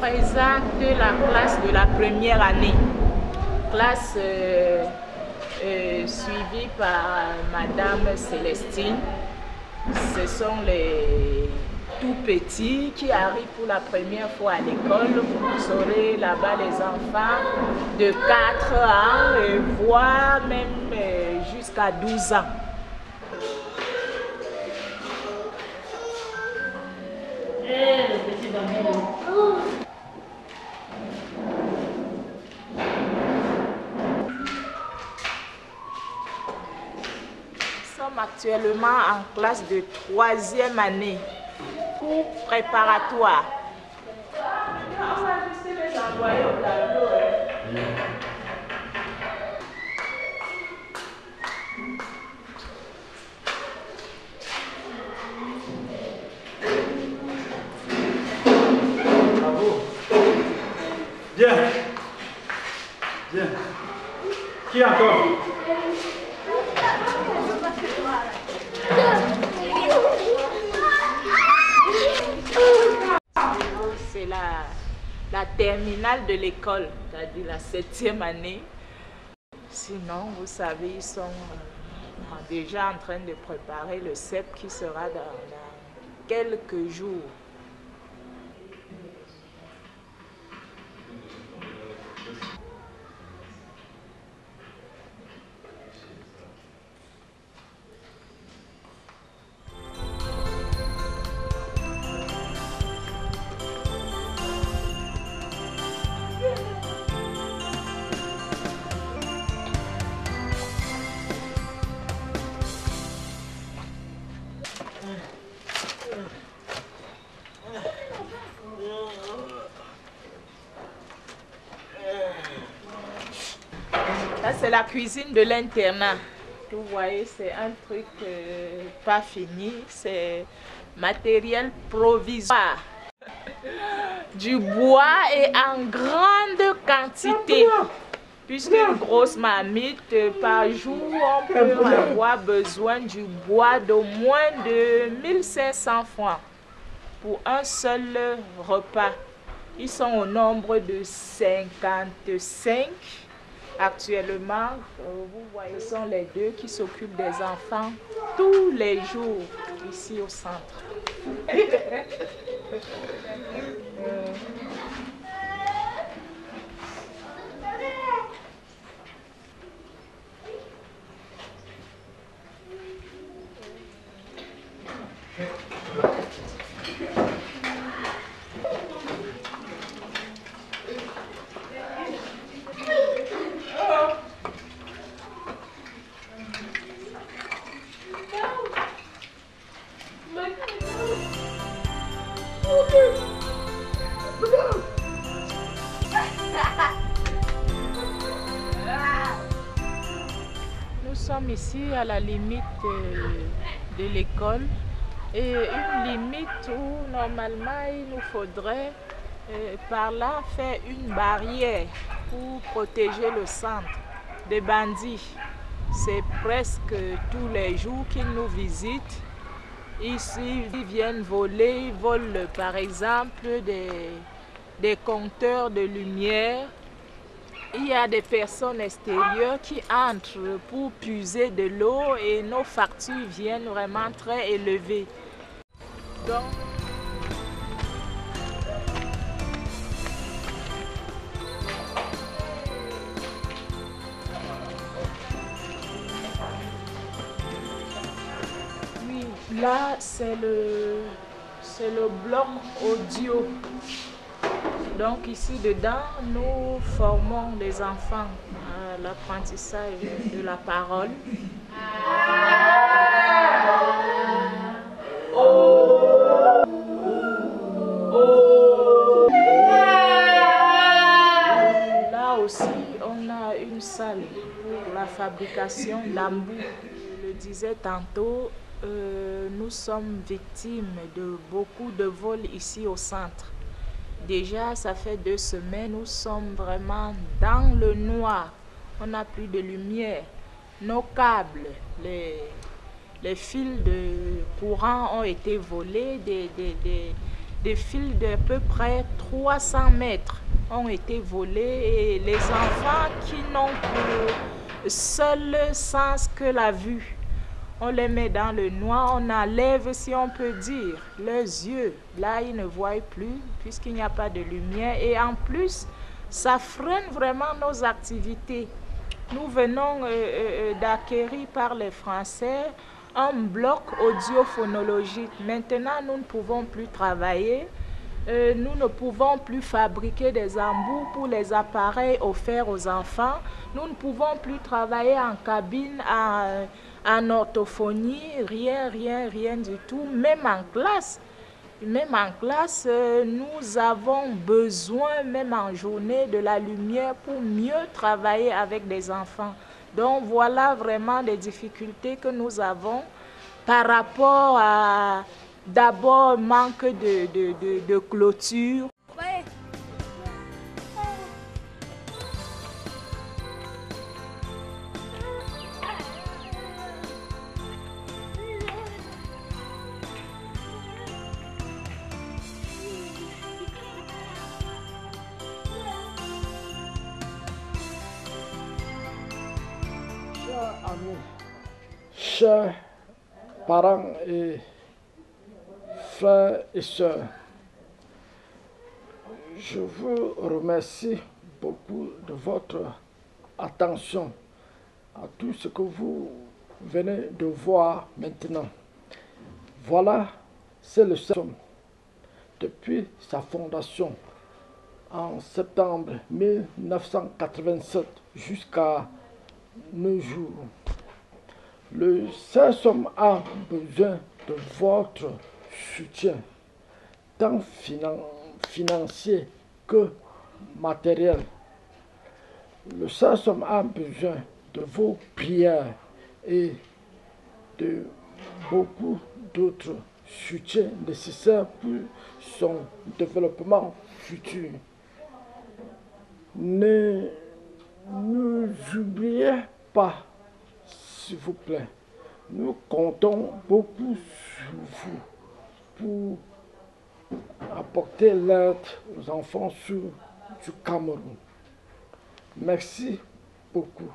présente la classe de la première année. Classe suivie par Madame Célestine. Ce sont les tout petits qui arrivent pour la première fois à l'école. Vous aurez là-bas les enfants de 4 ans, voire même jusqu'à 12 ans. Nous sommes actuellement en classe de 3e année, cours préparatoire. On va juste les envoyer au tableau. Bravo. Bien. Bien. Qui encore? C'est la terminale de l'école, c'est-à-dire la 7e année. Sinon, vous savez, ils sont déjà en train de préparer le CEP qui sera dans quelques jours. Là, c'est la cuisine de l'internat. Vous voyez, c'est un truc pas fini. C'est matériel provisoire. Du bois et en grande quantité. Puisqu'une grosse marmite par jour, on peut avoir besoin du bois d'au moins de 1500 francs pour un seul repas. Ils sont au nombre de 55. Actuellement, vous voyez, ce sont les deux qui s'occupent des enfants tous les jours ici au centre. Nous sommes ici à la limite de l'école et une limite où normalement il nous faudrait par là faire une barrière pour protéger le centre des bandits. C'est presque tous les jours qu'ils nous visitent. Ici, ils viennent voler, ils volent par exemple des compteurs de lumière. Il y a des personnes extérieures qui entrent pour puiser de l'eau et nos factures viennent vraiment très élevées. Donc, oui, là c'est le bloc audio. Donc ici dedans, nous formons les enfants à l'apprentissage de la parole. Là aussi, on a une salle pour la fabrication d'embouts. Je le disais tantôt, nous sommes victimes de beaucoup de vols ici au centre. Déjà, ça fait 2 semaines, nous sommes vraiment dans le noir. On n'a plus de lumière. Nos câbles, les fils de courant ont été volés, des des fils d'à peu près 300 mètres ont été volés et les enfants qui n'ont pour seul sens que la vue, on les met dans le noir, on enlève, si on peut dire, leurs yeux. Là, ils ne voient plus puisqu'il n'y a pas de lumière. Et en plus, ça freine vraiment nos activités. Nous venons d'acquérir par les Français un bloc audiophonologique. Maintenant, nous ne pouvons plus travailler. Nous ne pouvons plus fabriquer des embouts pour les appareils offerts aux enfants. Nous ne pouvons plus travailler en cabine, en orthophonie, rien du tout. Même en classe, nous avons besoin, même en journée, de la lumière pour mieux travailler avec des enfants. Donc voilà vraiment des difficultés que nous avons par rapport à d'abord manque de clôture. Chers amis, chers parents et frères et sœurs, je vous remercie beaucoup de votre attention à tout ce que vous venez de voir maintenant. Voilà, c'est le SEM. Depuis sa fondation en septembre 1987 jusqu'à nos jours, le CESOM a besoin de votre soutien, tant financier que matériel. Le CESOM a besoin de vos prières et de beaucoup d'autres soutiens nécessaires pour son développement futur. Ne nous oubliez pas, s'il vous plaît. Nous comptons beaucoup sur vous pour apporter l'aide aux enfants du Cameroun. Merci beaucoup.